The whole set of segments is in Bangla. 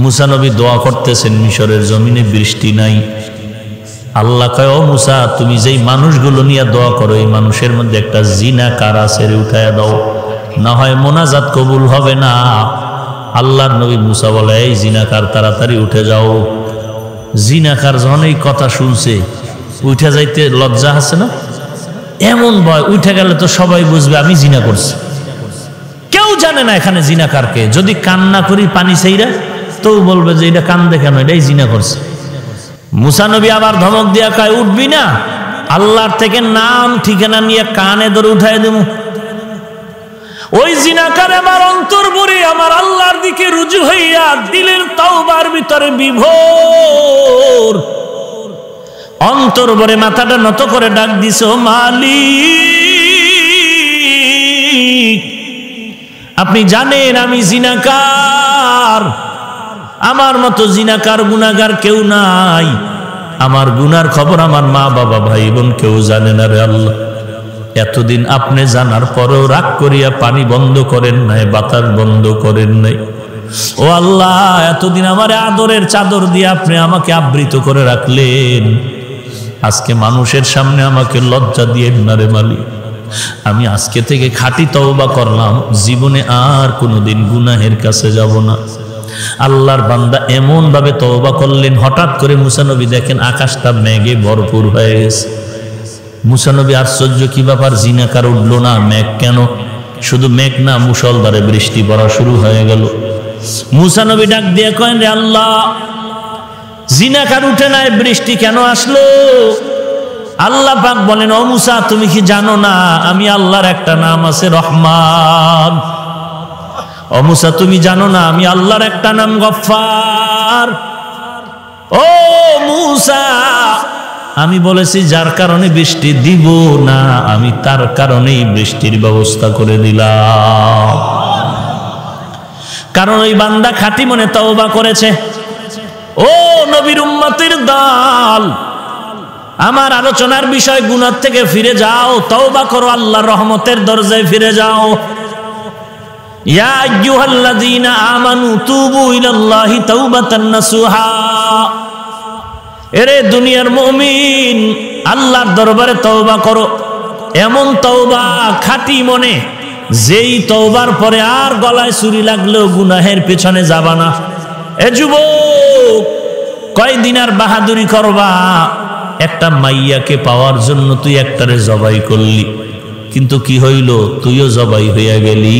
মুসা নবী দোয়া করতেছেন, মিশরের জমিনে বৃষ্টি নাই। আল্লাহ কয়, ও মুসা, তুমি যেই মানুষগুলো নিয়ে দোয়া করো এই মানুষের মধ্যে একটা জিনাকার আছে, উঠায়া দাও, না হয় মোনাজাত কবুল হবে না। আল্লাহর নবী মুসা বলে, এই জিনাকার তাড়াতাড়ি উঠে যাও। জিনাকার যখন এই কথা শুনছে, উঠে যাইতে লজ্জা আছে না? এমন ভয়, উঠে গেলে তো সবাই বুঝবে আমি জিনা করছি। কেউ জানে না এখানে জিনাকারকে। যদি কান্না করি পানি সেইরা, তো বলবে যে এটা কান্দে কেন, এটাই জিনা করছে। মুসা নবী আবার ধমক দিয়া কয়, উঠবি না? আল্লাহর থেকে নাম ঠিকানা নিয়ে কানে ধরে উঠাই দেব। ওই জিনাকার আমার অন্তর ভরে আমার আল্লাহর দিকে রুজু হইয়া দিলের তাওবার ভিতরে বিভোর অন্তর ভরে মাথাটা নত করে ডাক দিছে, ও মালিক, আপনি জানেন আমি জিনাকার, আমার মতো জিনাকার গুনাহগার কেউ নাই। আমার গুনার খবর আমার মা বাবা ভাই বোন কেউ জানে না রে আল্লাহ। এতদিন আপনি জানার পরেও রাগ করিয়া পানি বন্ধ করেন নাই, বাতাস বন্ধ করেন নাই। ও আল্লাহ, এতদিন আমার আদরের চাদর দিয়ে আপনি আমাকে আবৃত করে রাখলেন, আজকে মানুষের সামনে আমাকে লজ্জা দিয়েন না রে মালিক। আমি আজকে থেকে খাঁটি তওবা করলাম, জীবনে আর কোনোদিন গুনাহের কাছে যাব না। আল্লাহর বান্দা এমন ভাবে তওবা করলেন, হঠাৎ করে মুসা নবী দেখেন আকাশটা মেঘে ভরপুর হয়ে গেছে। মুসা নবী আশ্চর্য, কি ব্যাপার, জিনাকার উঠলো না? মেঘ কেন? শুধু মেঘ না, মুষলধারে বৃষ্টি পড়া শুরু হয়ে গেল। মুসা নবী ডাক দিয়ে কয়েন, রে আল্লাহ, জিনাকার উঠে নাই, বৃষ্টি কেন আসলো? আল্লাহ পাক বলেন, ও মুসা, তুমি কি জানো না আমি আল্লাহর একটা নাম আছে রহমান? ও মুসা, তুমি জানো না আমি আল্লাহর একটা নাম গফফার? ও মুসা, আমি বলেছি যার কারণে বৃষ্টি দিব না, আমি তার কারণেই বৃষ্টির ব্যবস্থা করে দিলাম। কারণ ওই বান্দা খাঁটি মনে তওবা করেছে। ও নবীর উম্মতের দল, আমার আলোচনার বিষয় গুনাহ থেকে ফিরে যাও, তওবা করো, আল্লাহর রহমতের দরজায় ফিরে যাও। ইয়া আইয়ুহাল্লাযীনা আমানু তুবু ইলাল্লাহি তাওবাতান নাসুহা। এরে দুনিয়ার মুমিন, আল্লাহর দরবারে তওবা করো, এমন তওবা খাঁটি মনে, যেই তওবার পরে আর গলায় ছুরি লাগলেও গুনাহের পেছনে যাবা না। এ যুবক, কয়দিন আর বাহাদুরি করবা? একটা মাইয়াকে পাওয়ার জন্য তুই একটারে জবাই করলি, কিন্তু কি হইল, তুইও জবাই হইয়া গেলি।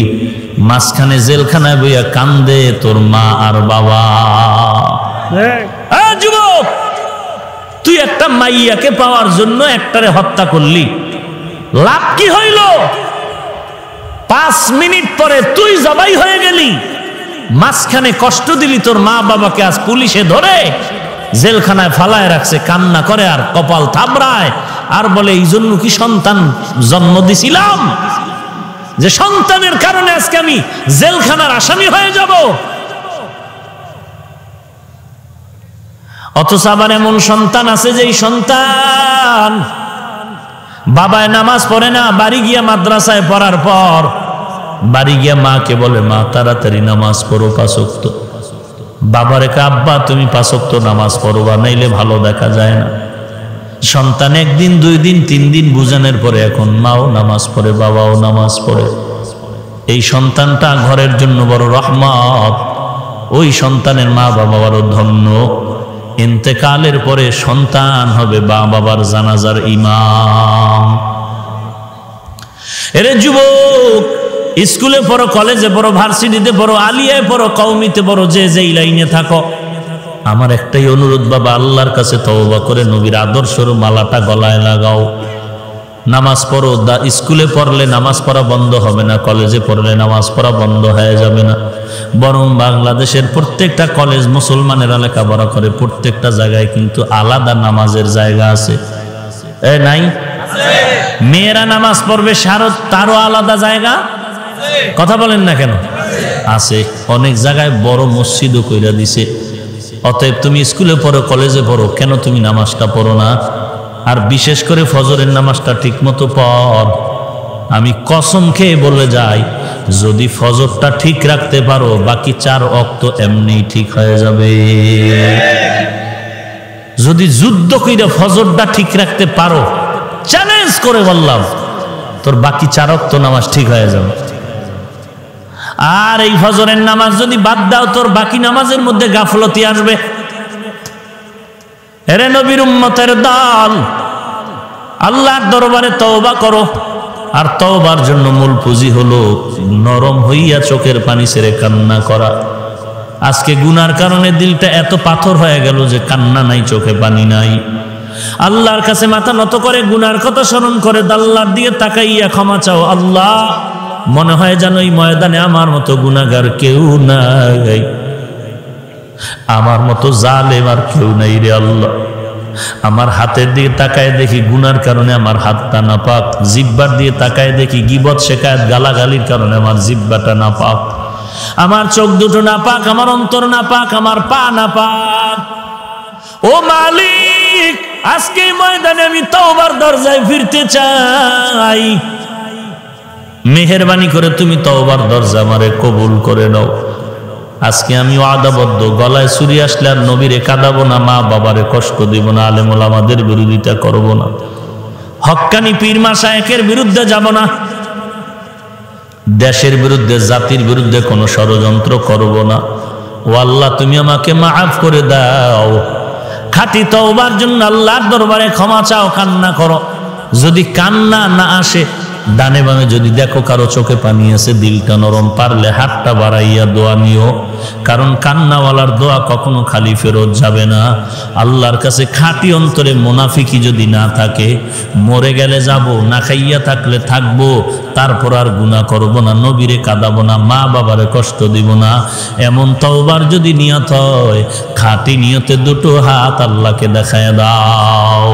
মাঝখানে জেলখানায় বইয়া কান্দে তোর মা আর বাবা। যুবক, তুই একটা মাইয়াকে পাওয়ার জন্য একটারে হত্যা করলি, লাভ কি হইল? 5 মিনিট পরে তুই জবাই হয়ে গেলি। মাঝখানে কষ্ট দিলি তোর মা বাবাকে, আজ পুলিশে ধরে জেলখানায় ফালায় রাখছে, কান্না করে আর কপাল থাবড়ায় আর বলে, এই জন্য কি সন্তান জন্ম দিছিলাম, যে সন্তানের কারণে আজকে আমি জেলখানার আসামি হয়ে যাব? অথচ আবার এমন সন্তান আছে যেই সন্তান বাবায় নামাজ পড়ে না, বাড়ি গিয়া মাদ্রাসায় পড়ার পর বাড়ি গিয়া মাকে বলে, মা তাড়াতাড়ি নামাজ পড়ো 5 ওয়াক্ত। বাবারে কে, আব্বা তুমি 5 ওয়াক্ত নামাজ পড়বা, নাইলে ভালো দেখা যায় না। সন্তান 1 দিন 2 দিন 3 দিন বুঝানোর পরে এখন মাও নামাজ পড়ে, বাবাও নামাজ পড়ে। এই সন্তানটা ঘরের জন্য বড় রহমত। ওই সন্তানের মা বাবা বড় ধন্য। ইন্তেকালের পরে সন্তান হবে বাবার জানাজার ইমাম। এরে যুবক, স্কুলে পড়ো, কলেজে পড়ো, ভার্সিটিতে পড়ো, আলিয়ায় পড়ো, কওমিতে পড়ো, যে যেই লাইনে থাকো, আমার একটাই অনুরোধ, বাবা আল্লাহর কাছে তওবা করে নবীর আদর্শের মালাটা গলায় লাগাও। নামাজ পড়ো। স্কুলে পড়লে নামাজ পড়া বন্ধ হবে না, কলেজে পড়লে নামাজ পড়া বন্ধ হয়ে যাবে না, বরং বাংলাদেশের প্রত্যেকটা কলেজ মুসলমানেরা লেখাপড়া করে, প্রত্যেকটা জায়গায় কিন্তু আলাদা নামাজের জায়গা আছে। নাই? মেয়েরা নামাজ পড়বে তারও আলাদা জায়গা, কথা বলেন না কেন? আছে। অনেক জায়গায় বড় মসজিদও কইরা দিছে। অতএব তুমি স্কুলে পড়ো, কলেজে পড়ো, কেন তুমি নামাজটা পড়ো না? আর বিশেষ করে ফজরের নামাজটা ঠিক মতো পড়। আমি কসম খেয়ে বলে যাই, যদি ফজরটা ঠিক রাখতে পারো বাকি 4 ওয়াক্ত এমনি ঠিক হয়ে যাবে। যদি যুদ্ধ কইরা ফজরটা ঠিক রাখতে পারো, চ্যালেঞ্জ করে বললাম, তোর বাকি 4 ওয়াক্ত নামাজ ঠিক হয়ে যাবে। আর এই ফজরের নামাজ যদি বাদ দাও, তোর বাকি নামাজের মধ্যে গাফলতি আসবে। এরে নবীর উম্মতের দল, আল্লাহর দরবারে তওবা করো। আর তওবার জন্য মূল পুঁজি হলো নরম হইয়া চোখের পানি ছেড়ে কান্না করা। আজকে গুনার কারণে দিলটা এত পাথর হয়ে গেল যে কান্না নাই, চোখে পানি নাই। আল্লাহর কাছে মাথা নত করে গুনার কথা স্মরণ করে আল্লাহর দিকে তাকাইয়া ক্ষমা চাও। আল্লাহ, মনে হয় যেন এই ময়দানে আমার মতো গুনাহগার কেউ নাই, আমার মতো জালেম আর কেউ নাই রে আল্লাহ। আমার হাতের দিকে তাকায় দেখি গুনার কারণে আমার হাতটা নাপাক, জিহ্বার দিয়ে তাকায় দেখি গীবত শিকায়াত গালাগালির কারণে আমার জিহ্বাটা নাপাক, আমার চোখ দুটো নাপাক, আমার অন্তর নাপাক, আমার পা নাপাক। ও মালিক, আজকে ময়দানে আমি তওবার দরজায় ফিরতে চাই। মেহেরবানি করে তুমি তওবার দরজা আমারে কবুল করে নাও। আজকে আমি ওয়াদাবদ্ধ, গলায় ছুরি আসলে আর নবীরে কাঁদাবো না, মা বাবারে কষ্ট দিব না, আলেম ওলামাদের বিরোধিতা করব না, হক্কানি পীর মাশায়েখের বিরুদ্ধে যাব না, দেশের বিরুদ্ধে জাতির বিরুদ্ধে কোনো ষড়যন্ত্র করব না। ও আল্লাহ, তুমি আমাকে মাফ করে দাও। খাঁটি তওবার জন্য আল্লাহর দরবারে ক্ষমা চাও, কান্না করো। যদি কান্না না আসে, ডানে বামে যদি দেখো কারো চোখে পানি আছে, দিলটা নরম, পারলে হাতটা বাড়াইয়া দোয়া নিও, কারণ কান্নাওয়ালার দোয়া কখনো খালি ফেরত যাবে না। আল্লাহর কাছে খাঁটি অন্তরে মুনাফিকি যদি না থাকে, মরে গেলে যাব, না খাইয়া থাকলে থাকবো, তারপর আর গুনাহ করব না, নবীরে কাঁদাবো না, মা বাবারে কষ্ট দিব না, এমন তওবার যদি নিয়ত হয়, খাঁটি নিয়তে দুটো হাত আল্লাহকে দেখায় দাও।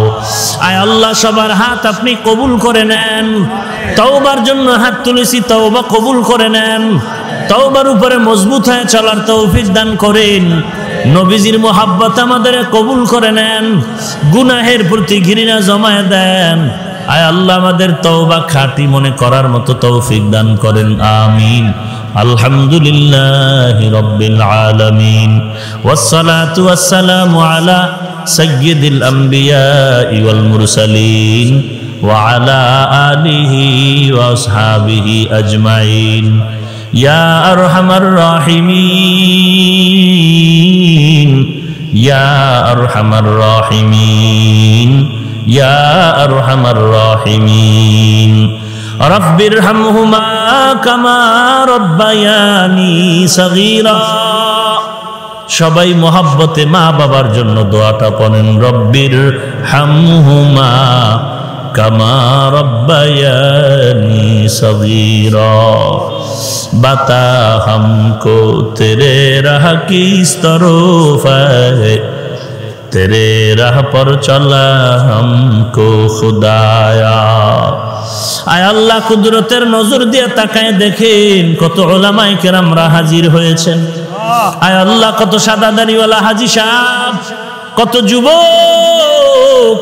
আয় আল্লাহ, সবার হাত আপনি কবুল করে নেন। তওবার জন্য হাত তুলেছি, তওবা কবুল করে নেন। তওবার উপরে মজবুত হয়ে চলার তৌফিক দান করেন। নবীজির মুহাব্বত আমাদের কবুল করে নেন। গুনাহের প্রতি ঘৃণা জমায়ে দেন। আয় আল্লাহ, আমাদের তওবা খাঁটি মনে করার মতো তৌফিক দান করেন। আমিন। আলহামদুলিল্লাহি রাব্বিল আলামিন, ওয়াসসালাতু ওয়াসসালামু আলা সাইয়্যিদিল আমবিয়া ওয়াল মুরসালিন ওয়া আলা আলিহি ওয়া আসহাবিহি আজমাইন। ইয়া আরহামার রাহিমিন, ইয়া আরহামার রাহিমিন, ইয়া আরহামার রাহিমিন। রব্বিরহামহুমা কামা রব্বায়ানি সগীরা। সবাই মোহাব্বতে মা বাবার জন্য দোয়াটা পড়েন, রব্বিরহামহুমা কামা রব্বায়ানি সগীরা। बता हमको तेरे राह की इस तरफ है, तेरे राह पर चला हमको खुदाया। आय अल्लाह कुदरतेर नजर दिया ताकाय देखें कत उलामाए केरामरा हाजिर হয়েছেন। आय अल्लाह कत सादादारीওয়ালা हाजी साहब, कत যুবক,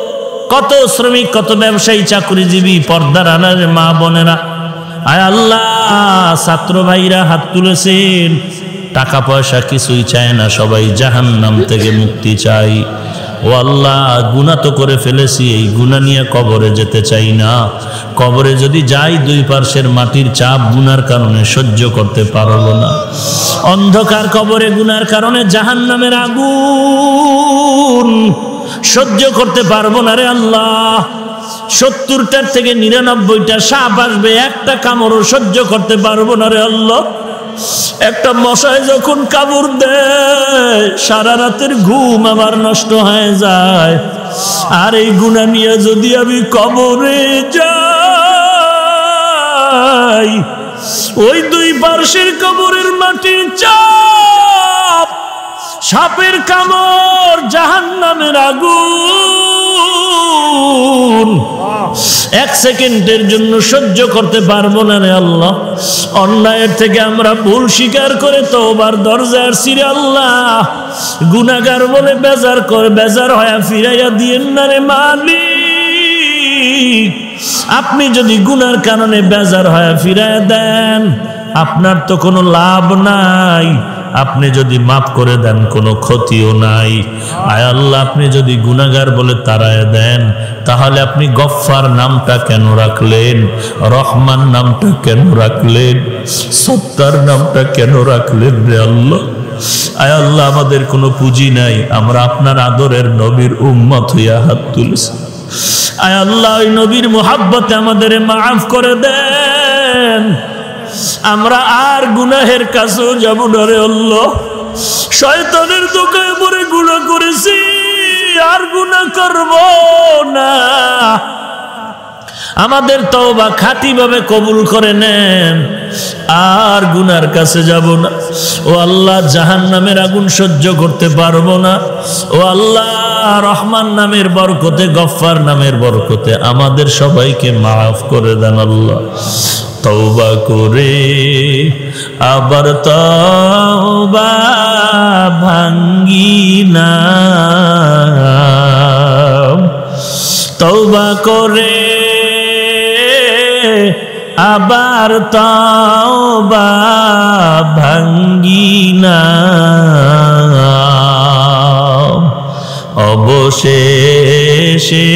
कत শ্রমিক, कत ব্যবসায়ী, চাকরিজীবী, পর্দার আড়ালের মা বোনেরা, आय अल्लाह ছাত্র ভাইরা হাত তুলেছেন। টাকা পয়সা কিছুই চায় না, সবাই জাহান্নাম থেকে মুক্তি চাই। ও আল্লাহ, গুনাহ তো করে ফেলেছি, এই গুনাহ নিয়ে কবরে যেতে চাই না। কবরে যদি যাই, দুই পার্শ্বের মাটির চাপ গুনার কারণে সহ্য করতে পারবো না। অন্ধকার কবরে গুনার কারণে জাহান্নামের আগুন সহ্য করতে পারবো না রে আল্লাহ। 70টার থেকে 99টা সাপ আসবে, একটা কামড়ও সহ্য করতে পারবো না রে আল্লাহ। একটা মশায় যখন কামড় দেয়, সারা রাতের ঘুম আমার নষ্ট হয়ে যায়। আর এই গুনাহ নিয়ে যদি আমি কবরে যাই, ওই দুই পার্শ্বের কবরের মাটির চাপ, সাপের কামড়, জাহান্নামের আগুন এক সেকেন্ডের জন্য সহ্য করতে পারবো না রে আল্লাহ। অন্যায়ের থেকে আমরা ভুল স্বীকার করে তওবার দরজায় আসছি রে আল্লাহ। গুনাহগার বলে বেজার হয়ে ফিরাইয়া দিয়েন না রে মালিক। আপনি যদি গুনার কারণে বেজার হয়ে ফিরায় দেন, আপনার তো কোনো লাভ নাই। আপনি যদি মাফ করে দেন, কোনো ক্ষতিও নাই। আয় আল্লাহ, আপনি যদি গুনাহগার বলে তাড়ায় দেন, তাহলে আপনি গফফার নামটা কেন রাখলেন? রহমান নামটা কেন রাখলেন? সত্তার নামটা কেন রাখলেন রে আল্লাহ? আয় আল্লাহ, আমাদের কোনো পুঁজি নাই, আমরা আপনার আদরের নবীর উম্মত হইয়া হাত তুলেছি। আয় আল্লাহ, ওই নবীর মুহাব্বতে আমাদের মাফ করে দেন। আমরা আর গুনাহের কাছেও যাব না রে আল্লাহ। শয়তানের দোকানে পড়ে গুনাহ করেছি, আর গুনাহ করব না। আমাদের তওবা খাঁটিভাবে কবুল করে নেন, আর গুনার কাছে যাব না। ও আল্লাহ, জাহান্নামের আগুন সহ্য করতে পারবো না। ও আল্লাহ, রহমান নামের বরকতে, গফফার নামের বরকতে আমাদের সবাইকে মাফ করে দেন আল্লাহ। তওবা করে আবার তওবা ভাঙ্গি না, তওবা করে আবার তওবা ভাঙ্গি না। অবশেষে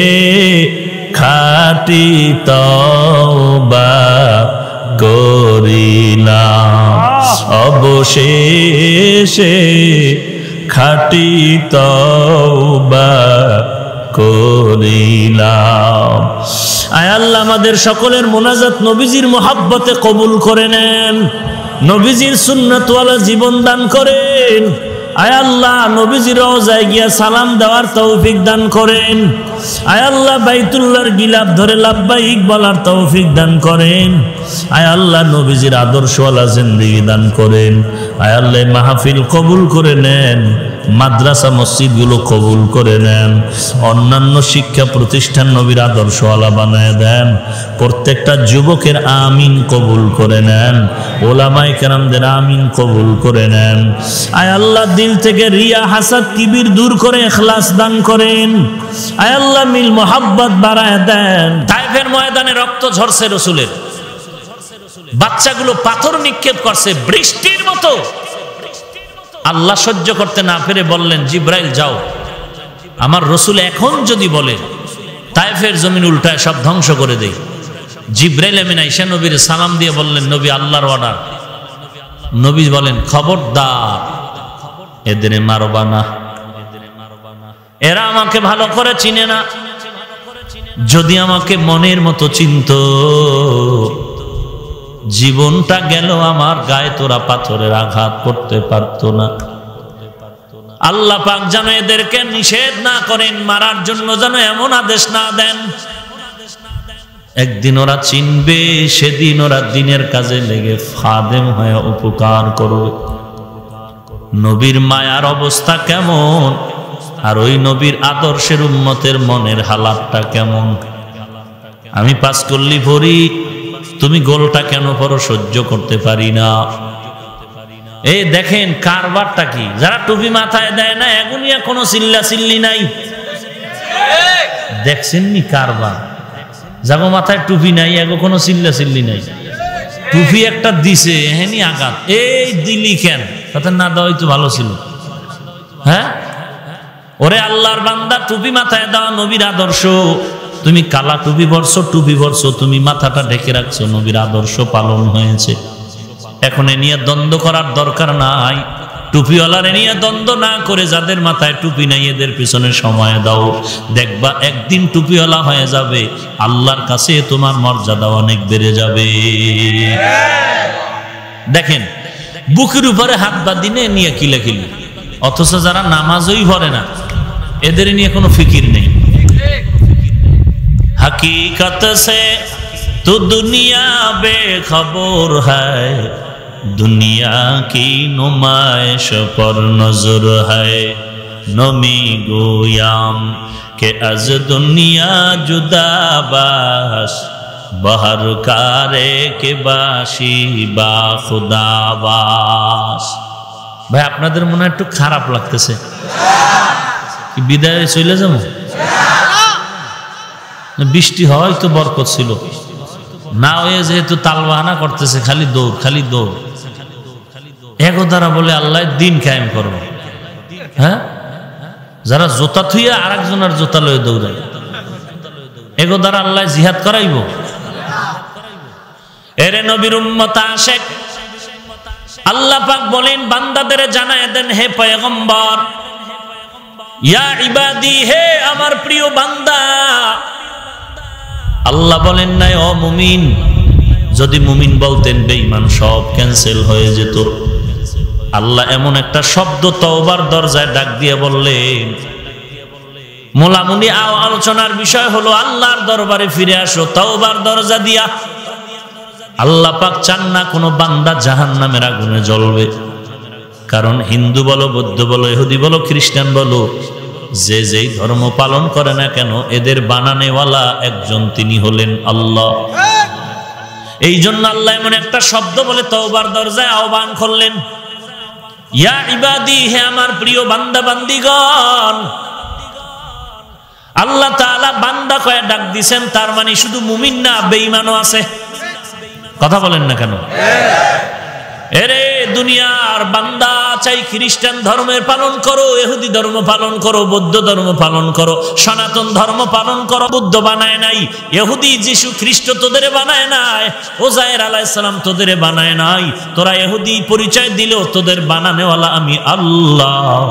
খাঁটি তওবা করিলাম, অবশেষে খাঁটি তওবা করিলাম। আয় আল্লাহ, আমাদের সকলের মোনাজাত নবীজির মুহাব্বতে কবুল করে নেন, নবীজির সুন্নাতওয়ালা জীবন দান করেন। আয় আল্লাহ, নবীজির রওজায় গিয়া সালাম দেওয়ার তৌফিক দান করেন। আয় আল্লাহ, বাইতুল্লাহর গিলাফ ধরে লাব্বাইক বলার তৌফিক দান করেন। আয় আল্লাহ, নবীজির আদর্শওয়ালা জিন্দেগি দান করেন। আয় আল্লাহ, মাহফিল কবুল করে নেন, মাদ্রাসা মসজিদগুলো কবুল করে নেন, অন্যান্য শিক্ষা প্রতিষ্ঠান নবীর আদর্শওয়ালা বানায় দেন। প্রত্যেকটা যুবকের আমিন কবুল করে নেন, ওলামায়ে কেরামদের আমিন কবুল করে নেন। আয় আল্লাহ, দিল থেকে রিয়া, হাসাদ, কিবির দূর করে ইখলাস দান করেন। আয় আল্লাহ, মিল মোহাব্বত বাড়ায় দেন। তায়েফের ময়দানে রক্ত ঝরছে রসুলের, বাচ্চাগুলো পাথর নিক্ষেপ করছে বৃষ্টির মতো। আল্লাহ সহ্য করতে না পেরে বললেন, জিব্রাইল যাও, আমার রসুল এখন যদি বলে তায়েফের জমিন উল্টায় সব ধ্বংস করে দেই। জিব্রাইল আমিন আয়েশা নবীর সালাম দিয়ে বললেন, নবী আল্লাহর অর্ডার। নবী বলেন, খবরদার, এদের মারবা না, এরা আমাকে ভালো করে চিনে না। যদি আমাকে মনের মতো চিনত, জীবনটা গেল আমার গায়ে তোরা পাথরের আঘাত করতে পারতো না। আল্লাহ পাক যেন এদেরকে নিষেধ না করেন, মারার জন্য যেন এমন আদেশ না দেন। একদিন ওরা চিনবে, সেদিন ওরা দিনের কাজে লেগে খাদেম হয়ে উপকার করবে। নবীর মায়ার অবস্থা কেমন, আর ওই নবীর আদর্শের উম্মতের মনের হালাতটা কেমন। আমি পাস করলি ভরি, তুমি গোলটা কেন পড়ো, সহ্য করতে পারি না। এই দেখেন কারবারটা কি, যারা টুপি মাথায় দেয় না এগুনিয়া কোনো চিল্লা চিল্লি নাই। দেখছেন নি কারবার, যাগো মাথায় টুপি নাই এগো কোনো চিল্লা চিল্লি নাই। টুপি একটা দিছে হেনি আঘাত, এই দিলি কেন, তাতে না দেওয়াই তো ভালো ছিল। হ্যাঁ, ওরে আল্লাহর বান্দা, টুপি মাথায় দেওয়া নবীর আদর্শ। তুমি কালা টুপি বর্ষ, তুমি মাথাটা ঢেকে রাখছো, নবীর আদর্শ পালন হয়েছে। এখন এ নিয়ে দ্বন্দ্ব করার দরকার নাই। টুপিওয়ালার এ নিয়ে দ্বন্দ্ব না করে যাদের মাথায় টুপি নাই এদের পিছনে সময় দাও, দেখবা একদিন টুপিওয়ালা হয়ে যাবে, আল্লাহর কাছে তোমার মর্যাদা অনেক বেড়ে যাবে। দেখেন বুকের উপরে হাত বাঁধিয়ে নিয়ে কিলাকিলি, অথচ যারা নামাজই পড়ে না এদের নিয়ে কোনো ফিকির নেই। हकीकत से तो दुनिया बेखबर है, दुनिया की नुमाइश पर नजर है। नमी गोयाम के अज दुनिया जुदा बास, बहर कारे के बासी बा खुदाबास। भाई আপনাদের মনে একটু খারাপ লাগতেছে কি বিদায় চলে যাবো? বৃষ্টি হয়তো বরকত ছিল, না হয়ে যেহেতু তালবাহানা করতেছে, খালি দৌড় খালি দৌড়। এগো দ্বারা বলে আল্লাহ দিন কায়েম করবো। হ্যাঁ, যারা জোতা থুইয়া আর একজনের জোতা লয়ে দৌড়ায়, এগো দ্বারা আল্লাহ জিহাদ করাইব? এরে নবীর উম্মত আশেক, আল্লাহ পাক বলেন বান্দাদের জানায় দেন, হে পয়গম্বর, ইয়া ইবাদি, হে আমার প্রিয় বান্দা। আল্লাহ বলেন নাই ও মুমিন। যদি মুমিন বলতেন বেঈমান সব ক্যান্সেল হয়ে যেত। আল্লাহ এমন একটা শব্দ তওবার দরজায় ডাক দিয়ে বললেন, মোলামুনি আলোচনার বিষয় হলো আল্লাহর দরবারে ফিরে আসো তওবার দরজা দিয়া। আল্লাহ পাক চান না কোনো বান্দা জাহান্নামের আগুনে জ্বলবে। কারণ হিন্দু বলো, বৌদ্ধ বলো, ইহুদি বলো, খ্রিস্টান বলো, যে যেই ধর্ম পালন করে না কেন, এদের বানানেওয়ালা একজন, তিনি হলেন আল্লাহ। এই জন্য আল্লাহ এমন একটা শব্দ বলে তওবার দরজায় আহ্বান করলেন, ইয়া ইবাদি, হে আমার প্রিয় বান্দা বান্দিগণ। আল্লাহ তাআলা বান্দা কয়ে ডাক দিছেন, তার মানে শুধু মুমিন না, বেঈমানও আছে। কথা বলেন না কেন? এরে দুনিয়ার বান্দা, চাই খ্রিস্টান ধর্মের পালন করো, ইহুদি ধর্ম পালন করো, বৌদ্ধ ধর্ম পালন করো, সনাতন ধর্ম পালন করো। বুদ্ধ বানায় নাই, ইহুদি যিশু খ্রিস্ট তোদের বানায় নাই, ওজায়ের আলাইহিস সালাম তোদের বানায় নাই। তোরা ইহুদি পরিচয় দিলেও তোদের বানানেওয়ালা আমি আল্লাহ।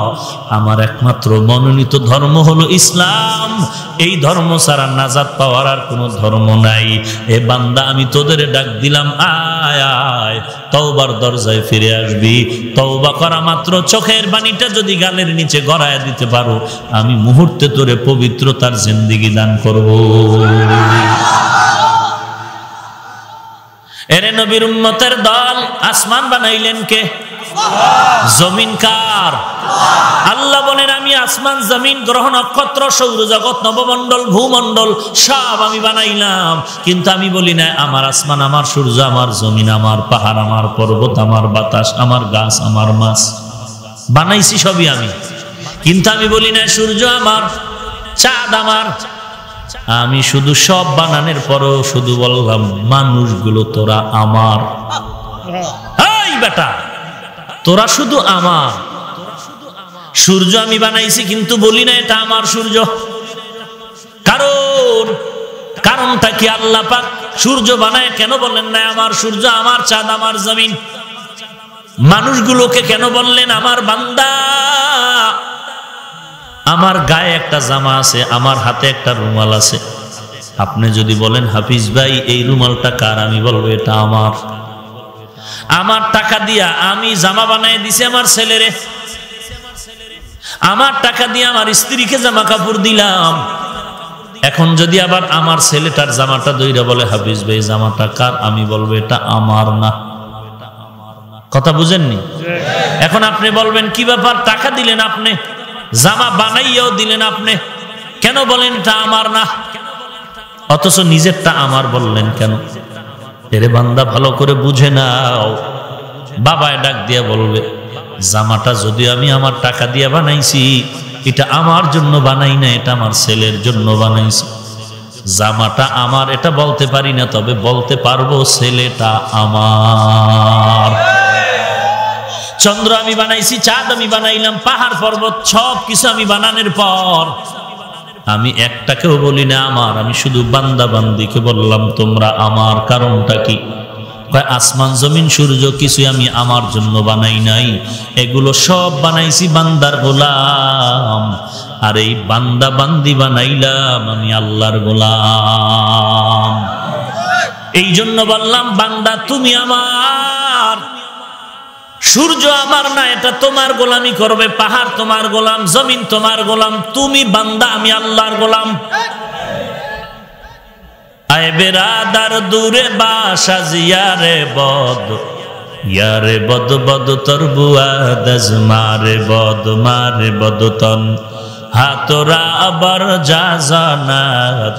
আমার একমাত্র মনোনীত ধর্ম হলো ইসলাম। এই ধর্ম ছাড়া নাজাত পাওয়ার আর কোনো ধর্ম নাই। এ বান্দা, আমি তোদের ডাক দিলাম, আয় আয় তওবার দরজায় ফিরে আসবি। তওবা করা মাত্র চোখের পানিটা যদি গালের নিচে গড়ায় দিতে পারো, আমি মুহূর্তে তোরে পবিত্রতার জিন্দেগি দান করব। এরে নবীর উম্মতের দল, আসমান বানাইলেন কে? জমিন কার? আল্লাহ বলেন, আমি আসমান, জমিন, গ্রহ, নক্ষত্র, সৌরজগৎ, নবমণ্ডল, ভূমণ্ডল সব আমি বানাইলাম। কিন্তু আমি বলি না আমার আসমান, আমার সূর্য, আমার জমিন, আমার পাহাড়, আমার পর্বত, আমার বাতাস, আমার গাছ, আমার মাছ বানাইছি সবই আমি। কিন্তু আমি বলি না সূর্য আমার, চাঁদ আমার। আমি শুধু সব বানানোর পরও শুধু বললাম, মানুষগুলো তোরা আমার। এই বেটা, তোরা শুধু আমার। সূর্য আমি বানাইছি, কিন্তু বলি না এটা আমার সূর্য। কারণটা কি? আল্লাহ পাক সূর্য বানায় কেন বললেন না আমার সূর্য, আমার চাঁদ, আমার জমিন? মানুষগুলোকে কেন বললেন আমার বান্দা? আমার গায়ে একটা জামা আছে, আমার হাতে একটা রুমাল আছে। আপনি যদি বলেন হাফিজ ভাই এই রুমালটা কার, আমি বলবো এটা আমার। আমার টাকা দিয়া আমি জামা বানাই দিছি আমার ছেলেরে, আমার টাকা দিয়ে আমার স্ত্রীকে জামা কাপড় দিলাম। এখন যদি আবার আমার ছেলেটার জামাটা দইরা বলে হাফিজ ভাই জামাটা কার, আমি বলবো এটা আমার না। কথা বুঝেননি? এখন আপনি বলবেন কি ব্যাপার, টাকা দিলেন আপনি, জামা বানাইয়াও দিলেন আপনি, কেন বলেন এটা আমার না, অথচ নিজেরটা আমার বললেন কেন? এরে বান্দা, ভালো করে বুঝে নাও। বাবায় ডাক দিয়া বলবে, জামাটা যদি আমি আমার টাকা দিয়ে বানাইছি, এটা আমার জন্য বানাই না, এটা আমার ছেলের জন্য বানাইছি। জামাটা আমার এটা বলতে পারি না, তবে বলতে পারবো ছেলেটা আমার। চন্দ্র আমি বানাইছি, চাঁদ আমি বানাইলাম, পাহাড় পর্বত সব কিছু আমি বানানোর পর আমি একটাকেও বলি না আমার, আমি শুধু বান্দা বান্দিকে বললাম তোমরা আমার। কারণটা কি? আসমান, জমিন, সূর্য কিছুই আমি আমার জন্য বানাই নাই, এগুলো সব বানাইছি বান্দার গোলাম। আর এই বান্দা বান্দি বানাইলাম আমি আল্লাহর গোলাম। এই জন্য বললাম বান্দা তুমি আমার, সূর্য আমার না, এটা তোমার গোলামি করবে। পাহাড় তোমার গোলাম, জমিন তোমার গোলাম, তুমি বান্দা, আমি আল্লাহর গোলাম। আয় বেরাদার দূরে বাসা জিয়ারে বদ, ইয়ারে বদ বদ তোর বুয়াদ মারে বদ তন হাতরা আবার যা জানাত,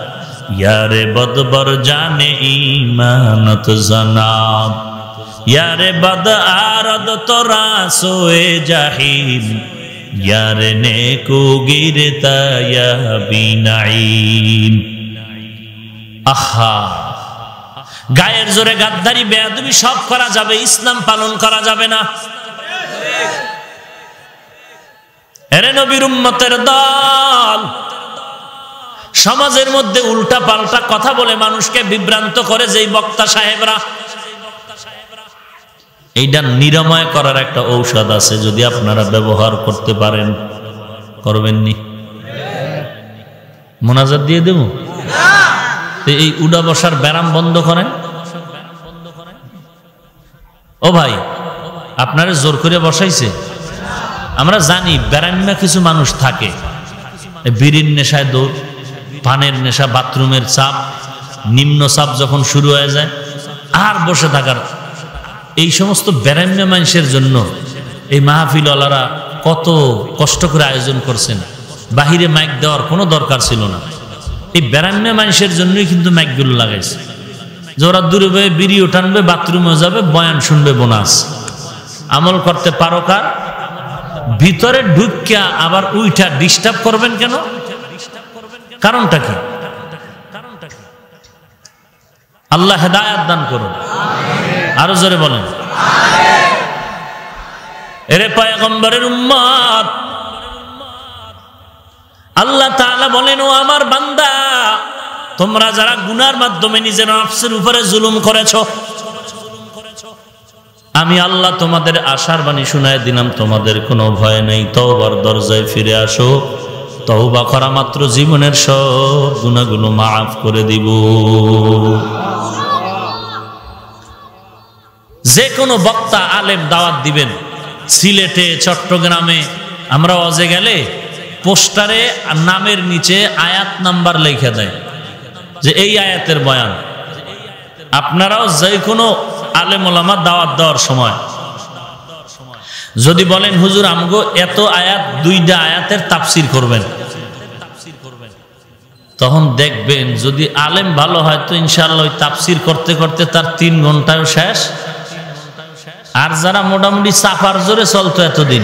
ইয়ারে বদ বর জানে ইমানত জানাব, ইয়ারে বদ আরদ তোরা সোয়ে জাহিম, ইয়ারে নেকু গিরতা ইয়া বিনাইম। আহা, গায়ের জোরে গাদ্দারি বেয়াদবি সব করা যাবে, ইসলাম পালন করা যাবে না। এরে নবীর উম্মতের দল, সমাজের মধ্যে উল্টা পাল্টা কথা বলে মানুষকে বিভ্রান্ত করে যেই বক্তা সাহেবরা, এইটা নিরাময় করার একটা ঔষধ আছে, যদি আপনারা ব্যবহার করতে পারেন। করবেননি? মোনাজাত দিয়ে দেব। এই উডা বসার ব্যারাম বন্ধ করেন। ও ভাই, আপনারা জোর করে বসাইছে? আমরা জানি ব্যারাম্যা কিছু মানুষ থাকে, বিড়ির নেশায় দৌড়, পানের নেশা, বাথরুমের চাপ, নিম্ন চাপ যখন শুরু হয়ে যায় আর বসে থাকার, এই সমস্ত ব্যারাম্যা মানুষের জন্য এই মাহফিলওয়ালারা কত কষ্ট করে আয়োজন করছেন। বাহিরে মাইক দেওয়ার কোনো দরকার ছিল না, এই ব্যারাম্যা মানুষের জন্যই কিন্তু মাইকগুলো লাগাইছে, যে ওরা দূরে বয়ে বিড়িও টানবে, বাথরুমেও যাবে, বয়ান শুনবে, বোনাস। আমল করতে পারো কার? ভিতরে ঢুকিয়া আবার উইঠা ডিস্টার্ব করবেন কেন? কারণটা কি? আল্লাহ হেদায়েত দান করুন। আরো জোরে বলেন। এরে পয়গম্বরের উম্মত, আল্লাহ তাআলা বলেন, ও আমার বান্দা, তোমরা যারা গুনার মাধ্যমে নিজের নফসের উপরে জুলুম করেছ, আমি আল্লাহ তোমাদের আশার বাণী শুনায় দিলাম, তোমাদের কোনো ভয় নেই। তওবার দরজায় ফিরে আসো, তওবা করা মাত্র জীবনের সব গুনাহগুলো মাফ করে দিব। যে কোনো বক্তা আলেম দাওয়াত দিবেন, সিলেটে, চট্টগ্রামে, আমরা ওয়াজে গেলে পোস্টারে নামের নিচে আয়াত নাম্বার লিখে দেয় যে এই আয়াতের বয়ান। আপনারাও যে কোনো আলেম ওলামা দাওয়াত দেওয়ার সময় যদি বলেন, হুজুর আমগো এত আয়াত, 2টা আয়াতের তাফসির করবেন, তখন দেখবেন যদি আলেম ভালো হয় তো ইনশাআল্লাহ ওই তাফসির করতে করতে তার 3 ঘন্টায় শেষ। আর যারা মোটামুটি চাপার জোরে চলতো এতদিন,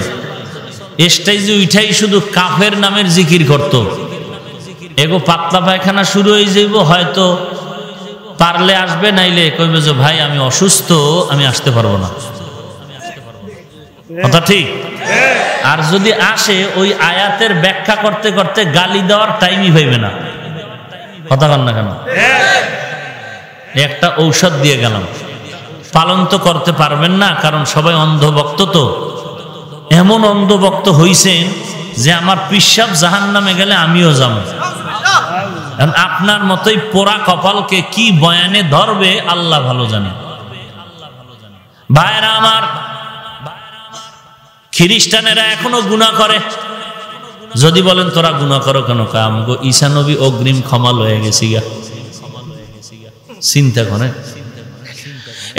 স্টেজে উঠাই শুধু কাফের নামের জিকির করত, এগো পাতলা পায়খানা শুরু হয়ে যাইব, হয়তো পারলে আসবে, নাইলে কইবে যে ভাই আমি অসুস্থ, আমি আসতে পারবো না। কথা ঠিক? আর যদি আসে ওই আয়াতের ব্যাখ্যা করতে করতে গালি দেওয়ার টাইমই পাইবে না। কথা বল না কেন? একটা ঔষধ দিয়ে গেলাম, পালন তো করতে পারবেন না, কারণ সবাই অন্ধভক্ত। তো এমন অন্ধভক্ত হইছেন যে আমার পিশাব জাহান্নামে গেলে আমিও যাব। আপনার মতোই পোড়া কপালকে কি বয়ানে ধরবে আল্লাহ ভালো জানে। ভাইরা আমার, খ্রিস্টানেরা এখনো গুনাহ করে। যদি বলেন তোরা গুনাহ করো কেন? আমগো ঈসা নবী অগ্রিম ক্ষমা লয়ে গেছি গা। চিন্তা করে।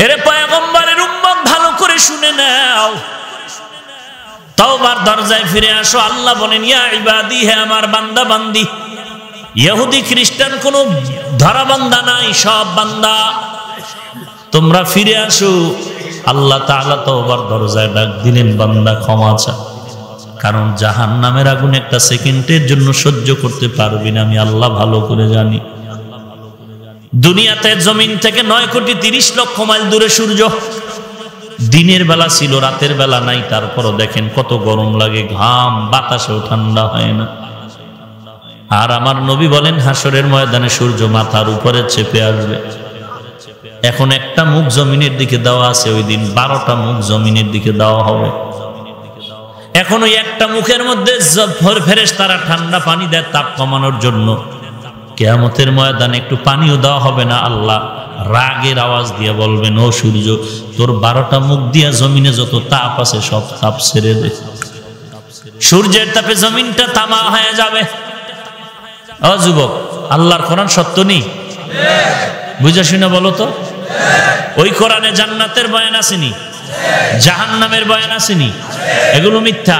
এরে পয়গম্বরের উম্মত, ভালো করে শুনে নাও, তওবার দরজায় ফিরে আসো। আল্লাহ বলেন, ইয়া ইবাদি, হে আমার বান্দা বান্দি। ইহুদি খ্রিস্টান কোন ধরাবান্ধা নাই, সব বান্দা, তোমরা ফিরে আসো। আল্লাহ তাআলা তওবার দরজায় ডাক দিলেন, বান্দা ক্ষমা চা, কারণ জাহান্নামের আগুন একটা সেকেন্ডের জন্য সহ্য করতে পারবি না, আমি আল্লাহ ভালো করে জানি। দুনিয়াতে জমিন থেকে 9,30,00,000 মাইল দূরে সূর্য, দিনের বেলা ছিল, রাতের বেলা নাই, তারপরও দেখেন কত গরম লাগে, ঘাম, বাতাসেও ঠান্ডা হয় না। আর আমার নবী বলেন, হাসরের ময়দানে সূর্য মাথার উপরে চেপে আসবে। এখন একটা মুখ জমিনের দিকে দেওয়া আছে, ওই দিন 12টা মুখ জমিনের দিকে দেওয়া হবে। এখন ওই একটা মুখের মধ্যে ফেরেশতারা ঠান্ডা পানি দেয় তাপ কমানোর জন্য। কিয়ামতের ময়দানে একটু পানিও দেওয়া হবে না। আল্লাহ রাগের আওয়াজ দিয়ে বলবেন, ও সূর্য, তোর 12টা মুখ দিয়া জমিনে যত তাপ আছে সব তাপ ছেড়ে দে। সূর্যের তাপে জমিনটা তামা হয়ে যাবে। ও যুবক, আল্লাহর কোরআন সত্য নেই? বুঝা শুনে বলো তো। ওই কোরআনে জান্নাতের বয়ান আসেনি, জাহান্নামের বয়ান আসেনি, এগুলো মিথ্যা।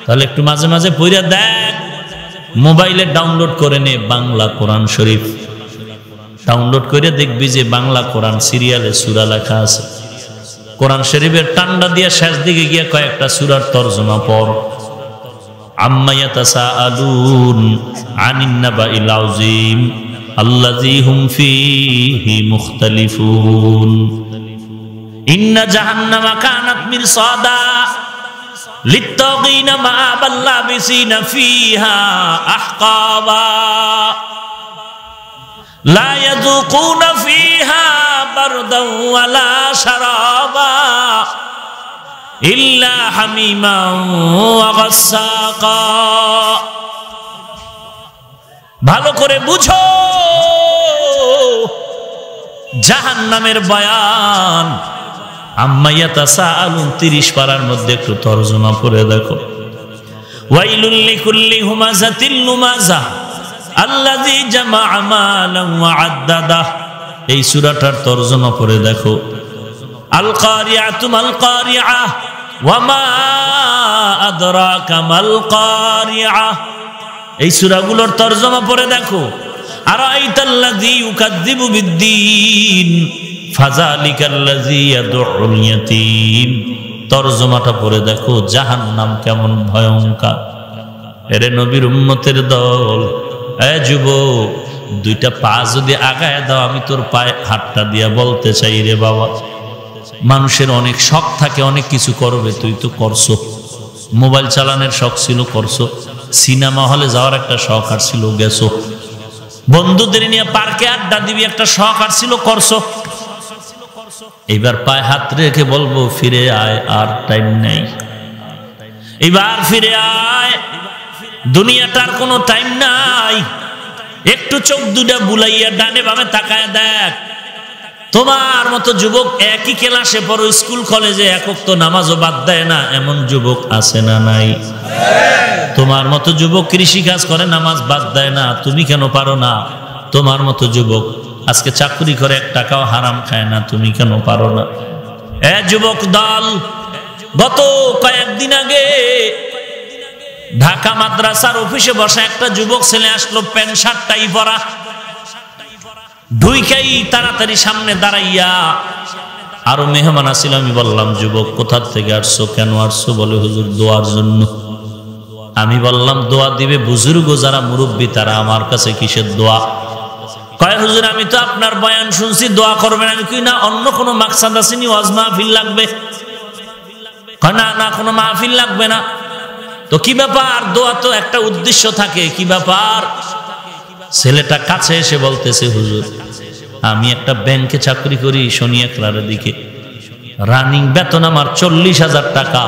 তাহলে একটু মাঝে মাঝে পড়ে দেখ, মোবাইলে ডাউনলোড করে নে বাংলা কোরআন শরীফ, ডাউনলোড করে দেখবি যে বাংলা কোরআন সিরিয়ালে সূরা লেখা আছে। কোরআন শরীফের টান্ডা দিয়ে শেষ দিকে গিয়ে কয়েকটা সূরার তরজমা পড়। আম্মা ইয়াতাসাআলুন আনিন নাবাইল আযীম, আল্লাযী হুম ফীহি মুখতালিফুন। ইন্না জাহান্নামা কানাত মিরসাদা লিত্তাগীনা মাআবাল লাবিসিনা ফীহা আহকাবা লা ইয়াযুকুনা ফীহা বারদান ওয়ালা শারাবা ইল্লা হামিমান ওয়া গাসসাকা। ভালো করে বুঝো জাহান্নামের বয়ান। আম্মা ইয়াতাসাআলুন 30 পারার মধ্যে একটু তরজমা করে দেখো। ওয়াইলুল লিকুল্লি হুমাযাতিল লুমাযা আল্লাযী জামাআ মালান ওয়া আদ্দাদা। এই সূরাটার তরজমা করে দেখো। আল কারিআতু মাল কারিআ ওয়া মা আদরাকা মাল কারিআ। এই সূরাগুলোর তরজমা পড়ে দেখো। আরাআইতাল্লাযী ইউকাযযিবু বিদ্দীন ফাযালিকাল্লাযী ইয়াদউল ইয়াতীম। তরজমাটা পড়ে দেখো জাহান্নাম কেমন ভয়ঙ্কর। এরে নবীর উম্মতের দল, এ যুবক, দুইটা পা যদি আগায় দাও আমি তোর পায়ে হাতটা দিয়া বলতে চাই, রে বাবা, মানুষের অনেক শখ থাকে, অনেক কিছু করবে, তুই তো করছো। মোবাইল চালানোর শখ ছিল, করছো। সিনেমা হলে যাওয়ার একটা শখ আর ছিল, গেছো। বন্ধুদের নিয়ে পার্কে আড্ডা দিবি একটা শখ আর ছিল, করছো। এবার পায়ে হাত রেখে বলবো ফিরে আয়, আর টাইম নেই। এবার ফিরে আয়, দুনিয়াটার কোনো টাইম নাই। একটু চোখ দুটা বুলাইয়া ডানে বামে তাকায় দেখ। তোমার মতো যুবক একই ক্লাসে পড়ো, স্কুল কলেজে একক তো নামাজও বাদ দেয় না, এমন যুবক আছে না নাই? তোমার মতো যুবক কৃষি কাজ করে, নামাজ বাদ দেয় না, তুমি কেন পারো না? তোমার মতো যুবক আজকে চাকরি করে 1 টাকাও হারাম খায় না, তুমি কেন পারো না? এ যুবক দল, গত কয়েকদিন আগে ঢাকা মাদ্রাসার অফিসে বসা একটা যুবক ছেলে আসলো, প্যান্ট শার্ট টাই পরা। ঢুইকাই তাড়াতাড়ি সামনে দাঁড়াইয়া, আরো মেহমান আসিল। আমি বললাম, যুবক কোথা থেকে আসছো, কেন আসছো? বলে, হুজুর দোয়ার জন্য। আমি বললাম, দোয়া দিবে বুজুর্গ যারা মুরব্বী তারা, আমার কাছে কিসের দোয়া? কয়, হুজুর আমি তো আপনার বয়ান শুনছি, দোয়া করবেন। আমি কই, না, অন্য কোনো মাকসাদ আসেনি, ওয়াজ মাহফিল লাগবে? কয়, না না, কোনো মাহফিল লাগবে না। তো কি ব্যাপার? দোয়া তো একটা উদ্দেশ্য থাকে, কি ব্যাপার? ছেলেটা কাছে এসে বলতেছে, হুজুর আমি একটা ব্যাংকে চাকরি করি, শনিয়াকড়ার দিকে, রানিং বেতন আমার 40,000 টাকা।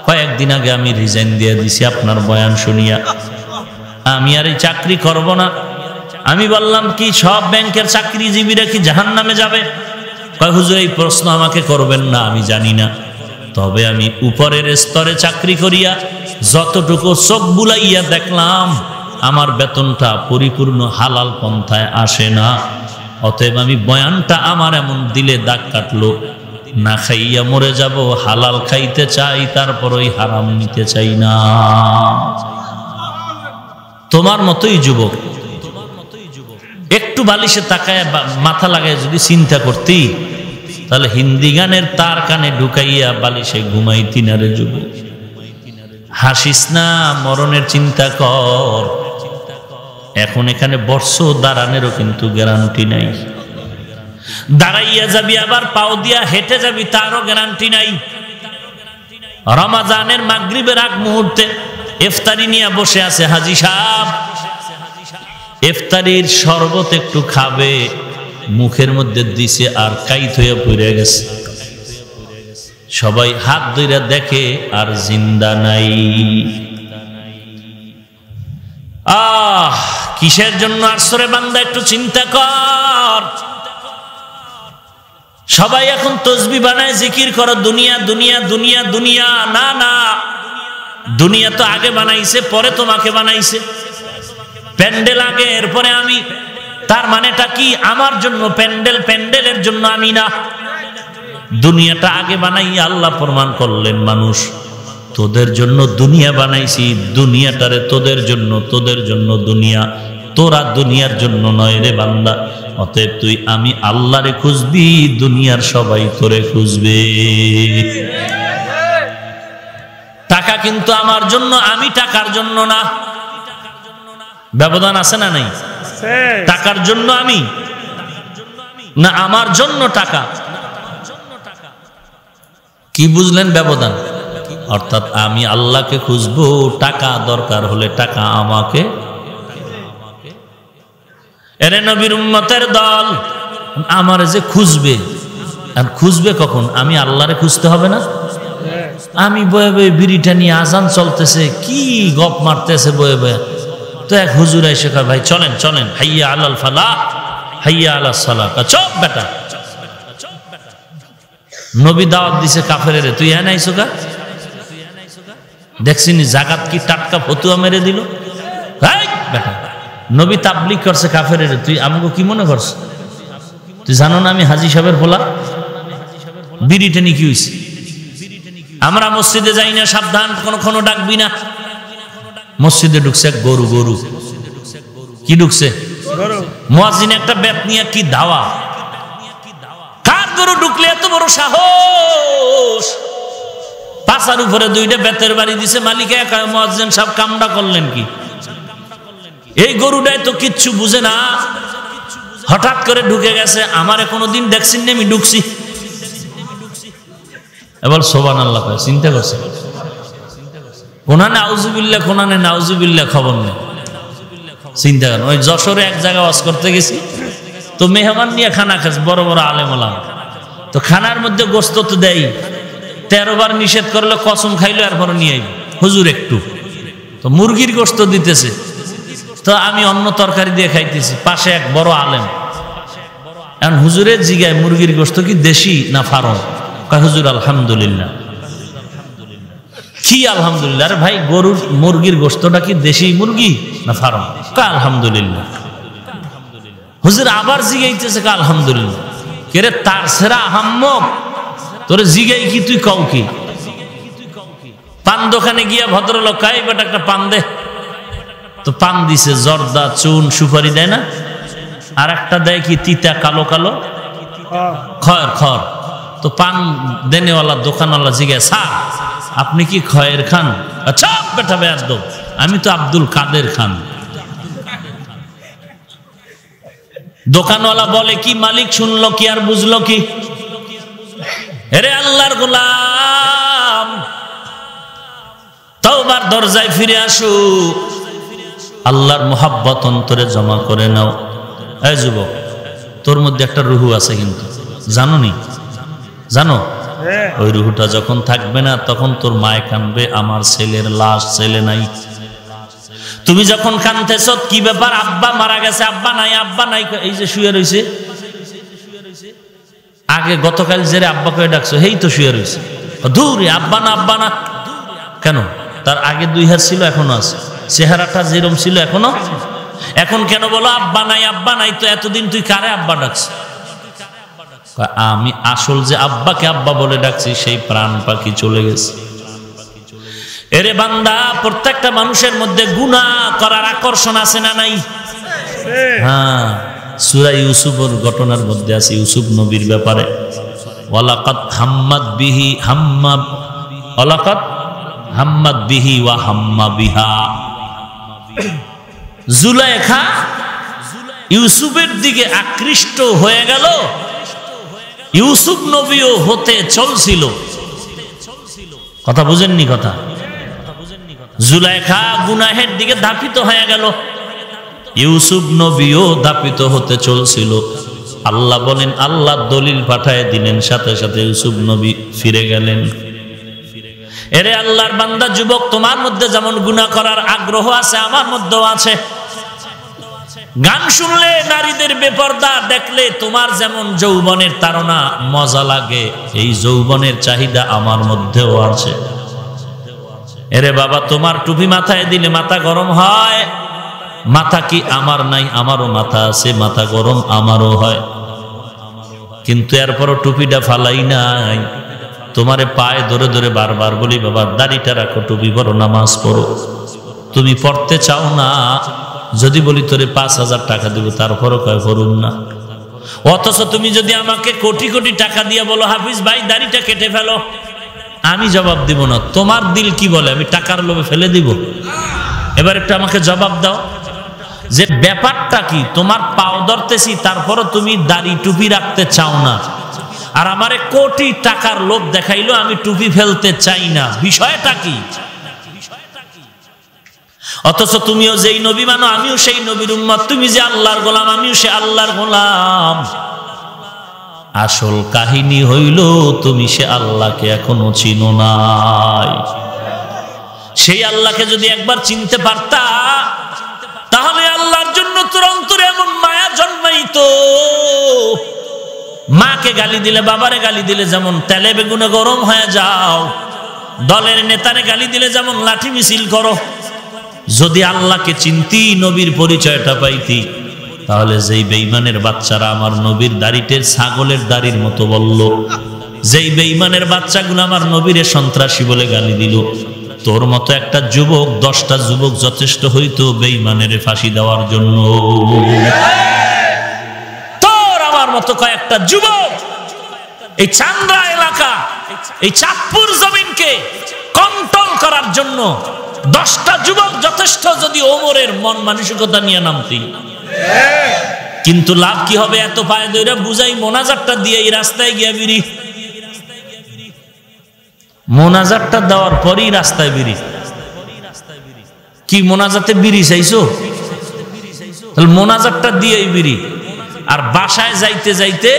কয়েকদিন আগে আমি রিজাইন দিয়ে দিছি আপনার বয়ান শুনিয়া, আমি আর এই চাকরি করব না। আমি বললাম, কি সব ব্যাংকের চাকরিজীবীরা কি জাহান্নামে যাবে? কয়, হুজুর এই প্রশ্ন আমাকে করবেন না, আমি জানি না, তবে আমি উপরের স্তরে চাকরি করিয়া যতটুকু চোখ বুলাইয়া দেখলাম আমার বেতনটা পরিপূর্ণ হালাল পন্থায় আসে না। অতএব আমি বয়ানটা আমার এমন দিলে দাগ কাটলো, না খাইয়া মরে যাব, হালাল খাইতে চাই, তারপর ওই হারাম নিতে চাই না। তোমার মতোই যুবক একটু বালিশে তাকায় মাথা লাগায় যদি চিন্তা করতি, তাহলে হিন্দি গানের তার কানে ঢুকাইয়া বালিশে ঘুমাইতি না রে যুবক। হাসিস না, মরণের চিন্তা কর। এখন এখানে বর্ষ দাঁড়ানেরও কিন্তু গ্যারান্টি নাই। দাঁড়াইয়া যাবি আবার পাও দিয়া হেঁটে যাবি, তারও গ্যারান্টি নাই। রমাজানের মাগরিবের আগ মুহূর্তে ইফতারি নিয়ে বসে আছে হাজী সাহেব, ইফতারির শরবত একটু খাবে, মুখের মধ্যে দিছে আর কাইত হয়ে পড়ে গেছে। সবাই হাত ধইরা দেখে আর জিন্দা নাই। কিসের জন্য আসরে বান্দা, একটু চিন্তা কর। সবাই এখন তসবিহ বানায়, জিকির করো, দুনিয়া দুনিয়া দুনিয়া দুনিয়া। না না, দুনিয়া তো আগে বানাইছে, পরে তোমাকে বানাইছে। প্যান্ডেল আগে, এরপরে আমি। তার মানেটা কি? আমার জন্য প্যান্ডেল, প্যান্ডেলের জন্য আমি না। দুনিয়াটা আগে বানাইয়া আল্লাহ প্রমাণ করলেন, মানুষ তোদের জন্য দুনিয়া বানাইছি, দুনিয়াটারে তোদের জন্য, তোদের জন্য দুনিয়া, তোরা দুনিয়ার জন্য নয় রে বান্দা। অতএব তুই আমি আল্লাহরে খুঁজবি, দুনিয়ার সবাই তোরে খুঁজবে। টাকা কিন্তু আমার জন্য, আমি টাকার জন্য না। ব্যবধান আছে না নাই? টাকার জন্য আমি, না আমার জন্য টাকা? কি বুঝলেন ব্যবধান? অর্থাৎ আমি আল্লাহকে খুঁজবো, টাকা দরকার হলে টাকা আমাকে। এরে নবীর উম্মতের দল, আমার যে খুঁজবে, আর খুঁজবে কখন? আমি আল্লাহরে খুঁজতে হবে না? আমি বয়ে বয়ে বিড়িটা নিয়ে আজান চলতেছে, কি গপ মারতেছে বয়ে বয়ে, তো এক হুজুর এসে কয় ভাই চলেন চলেন, হাইয়া আলাল ফালাহ হাইয়া আলাস সালাহ। চপ বেটা, নবী দাওয়াত দিছে কাফেরের, তুই হ্যাঁ নাইছো কা? দেখছিনি জাকাত কি টাটকা ফতুয়া মেরে দিল? বেটা, নবী তাবলীগ করছে কাফেরের, তুই আমাকে কি মনে করছ? তুই জানো না আমি হাজী সাহেবের পোলা? বিড়িটা নিয়ে কি হয়েছে? আমরা মসজিদে যাই না, সাবধান, কোনো ডাকবি না। মসজিদে ঢুকছে এক গরু, গরু কি ঢুকছে? মুয়াজ্জিন একটা বেত নিয়ে কি ধাওয়া। কার গরু ঢুকলে এত বড় সাহস? পাছার উপরে দুইটা বেতের বাড়ি দিছে মালিকে। মুয়াজ্জিন সাহেব কামড়া করলেন কি? এই গরুটাই তো কিচ্ছু বুঝে না, হঠাৎ করে ঢুকে গেছে। আমারে কোনোদিন দেখছেন না, আমি ঢুকছি। এবার সুবহানাল্লাহ কয়, চিন্তা করছে কোনানে আউযুবিল্লাহ, কোনানে নাউযুবিল্লাহ, খবর নেই। চিন্তা করেন, ওই যশোরে এক জায়গায় ওয়াজ করতে গেছি, তো মেহমান নিয়ে খানা খাচ্ছে, বড় বড় আলেম ওলামা। তো খানার মধ্যে গোস্ত তো দেয়, 13 বার নিষেধ করলে কসম খাইলো, এরপরে নিয়ে আইব হুজুর একটু। তো মুরগির গোস্ত দিতেছে, তো আমি অন্য তরকারি দিয়ে খাইতেছি, পাশে এক বড় আলেম। এখন হুজুরের জিগায় মুরগির গোস্ত কি দেশি না ফার্ম? কয় হুজুর আলহামদুলিল্লাহ। কি আলহামদুলিল্লাহ? আরে ভাই, গরুর মুরগির গোস্তটা কি দেশি মুরগি না ফার্ম? কয় আলহামদুলিল্লাহ। হুজুর আবার জিগাইতেছে, কয় আলহামদুলিল্লাহ। কেরে তার সেরা আহাম্মক, তোরে জিগাই কি তুই কও কি? পান দোকানে গিয়া ভদ্রলোক কয়, বেটা একটা পান দে। তো পান দিছে, জর্দা, চুন, সুপারি দেয় না, আর একটা দেয় কি তিতা কালো কালো খয়ের খড়। তো পান দেনেওয়ালা দোকানওয়ালা জিজ্ঞাসা, স্যার আপনি কি খয়ের খান? আচ্ছা বেটা বেয়াদব, আমি তো আব্দুল কাদের খান। দোকানওয়ালা বলে কি, মালিক শুনলো কি আর বুঝলো কি? এরে আল্লাহর গোলাম, তওবার দরজায় ফিরে আসো, আল্লাহর মোহাব্বত অন্তরে জমা করে নাও। এই যুবক, তোর মধ্যে একটা রুহু আছে কিন্তু, জানো নি? জানো? ওই রুহুটা যখন থাকবে না, তখন তোর মায়ে কানবে, আমার ছেলের লাশ, ছেলে নাই। তুমি যখন কানতেছ, কি ব্যাপার? আব্বা মারা গেছে, আব্বা নাই, আব্বা নাই। এই যে শুয়ে রয়েছে, আগে গতকাল যে আব্বা কয়ে ডাকছো, হেই তো শুয়ে রয়েছে। দূরে আব্বা না, আব্বা না কেন? তার আগে 2 হাত ছিল, এখনো আছে। চেহারাটা যেরকম ছিল এখনো। এখন কেন বলো আব্বা নাই, আব্বা নাই? তো এতদিন তুই কারে আব্বা ডাকছ? আমি আসল যে আব্বাকে আব্বা বলে ডাকছি, সেই প্রাণ পাখি চলে গেছে। এরে বান্দা, প্রত্যেকটা মানুষের মধ্যে গুনাহ করার আকর্ষণ আছে না নাই? হ্যাঁ, সূরা ইউসুফের ঘটনার মধ্যে আছে, ইউসুফ নবীর ব্যাপারে, ওয়ালাকাদ হাম্মাদ বিহি ওয়ালাকাদ হাম্মাদ বিহি ওয়া হাম্মা বিহা। জুলাইখা ইউসুফের দিকে আকৃষ্ট হয়ে গেল, ইউসুফ নবীও হতে চলছিল। কথা বুঝেননি? কথা জুলাইখা গুনাহের দিকে ধাপিত হয়ে গেল, ইউসুফ নবীও ধাপিত হতে চলছিল। আল্লাহ বলেন, আল্লাহ দলিল পাঠায় দিলেন, সাথে সাথে ইউসুফ নবী ফিরে গেলেন। এরে আল্লাহর বান্দা যুবক, তোমার মধ্যে যেমন গুনাহ করার আগ্রহ আছে, আমার মধ্যেও আছে। গান শুনলে, নারীদের বেপরদা দেখলে তোমার যেমন যৌবনের তাড়না মজা লাগে, এই যৌবনের চাহিদা আমার মধ্যেও আছে। এরে বাবা, তোমার টুপি মাথায় দিলে মাথা গরম হয়। মাথা কি আমার নাই? আমারও মাথা আছে, মাথা গরম আমারও হয়, কিন্তু এরপরও টুপিটা ফালাই নাই। তোমারে পায়ে ধরে ধরে বারবার বলি, বাবা দাড়িটা রাখো, টুপি পরো, নামাজ পড়ো। তুমি পড়তে চাও না, যদি বলি তোরে 5000 টাকা দিব, তারপরও কয় পড়ুন না। অথচ তুমি যদি আমাকে কোটি কোটি টাকা দিয়ে বলো, হাফিজ ভাই দাড়িটা কেটে ফেলো, আমি জবাব দিব না। তোমার দিল কি বলে? আমি টাকার লোভে ফেলে দিব? এবার একটু আমাকে জবাব দাও। যে ব্যাপারটা কি, তোমার পাও ধরতেছি তারপরও তুমি দাড়ি টুপি রাখতে চাও না, আর আমারে কোটি টাকার লোভ দেখাইলো আমি টুপি ফেলতে চাই না, বিষয়টা কি? অথচ তুমিও যেই নবী মানো আমিও সেই নবীর উম্মত, তুমি যে আল্লাহর গোলাম আমিও সে আল্লাহর গোলাম। আসল কাহিনী হইল তুমি সে আল্লাহকে এখনো চিনো নাই। সেই আল্লাহকে যদি একবার চিনতে পারতা তাহলে আল্লাহর জন্য তোর অন্তরে এমন মায়া জন্মাইতো। মাকে গালি দিলে, বাবারে গালি দিলে যেমন তেলে বেগুনে গরম হয়ে যাও, দলের নেতারে গালি দিলে যেমন লাঠি মিছিল করো, যদি আল্লাহকে চিনতি, নবীর পরিচয়টা পাইতি, তাহলে যেই বেঈমানের বাচ্চারা আমার নবীর দাড়িতে ছাগলের দাড়ির মতো বলল, যেই বেঈমানের বাচ্চাগুলো আমার নবীরে সন্ত্রাসী বলে গালি দিল, তোর মতো একটা যুবক 10টা যুবক যথেষ্ট হইতো বেঈমানের ফাঁসি দেওয়ার জন্য। তোর আমার মতো কয়েকটা যুবক এই চান্দ্রা এলাকা, এই চাঁদপুর জমিনকে কন্ট্রোল করার জন্য 10টা যুবক যথেষ্ট যদি ওমরের মন মানসিকতা নিয়ে নামতি। কিন্তু লাভ কি হবে? এত পায়ে দইরা বুঝাই মোনাজাতটা দিয়ে এই রাস্তায় গিয়া বিড়ি, মোনাজাতটা দেওয়ার পরই রাস্তায় বিড়ি। কি মোনাজাতে বিড়ি চাইছো? তাহলে মোনাজাতটা দিয়েই বিড়ি। আর বাসায় যাইতে যাইতে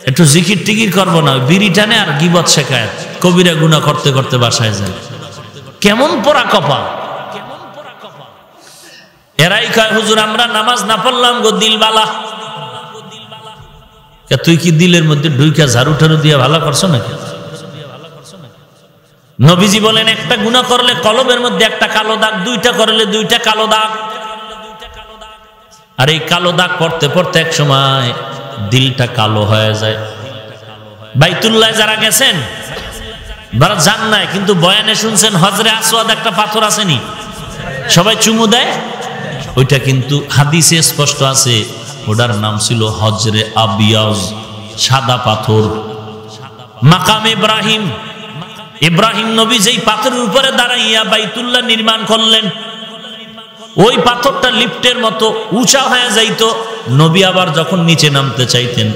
একটু জিকির টিকির করবো না, বিড়ি টানে আর গিবত শেখায়, কবিরা গুনাহ করতে করতে বাসায় যায়। কেমন পোড়া কপাল! এরাই কয় হুজুর আমরা নামাজ না পড়লাম গো দিলবালা। তুই কি দিলের মধ্যে ঢুইকা ঝাড়ু টাড়ু দিয়ে ভালো করছো নাকি? নবীজি বলেন একটা গুনাহ করলে কলবের মধ্যে একটা কালো দাগ, 2টা করলে 2টা কালো দাগ। আর এই কালো দাগ পড়তে পড়তে এক সময় দিলটা কালো হয়ে যায়। বাইতুল্লাহ যারা গেছেন যারা যান নাই কিন্তু বয়ানে শুনছেন, হজরে আসওয়াদ একটা পাথর আসেনি, সবাই চুমু দেয়, ওইটা কিন্তু হাদিসে স্পষ্ট আছে, ওটার নাম ছিল হজরে আবিয়াজ, সাদা পাথর। মাকাম ইব্রাহিম, ইব্রাহিম নবী যেই পাথরের উপরে দাঁড়াইয়া বাইতুল্লাহ নির্মাণ করলেন, ওই পাথরটা লিফটের মতো উঁচা হয়ে যাইতো। নবী আবার যখন নিচে নামতে চাইতেন,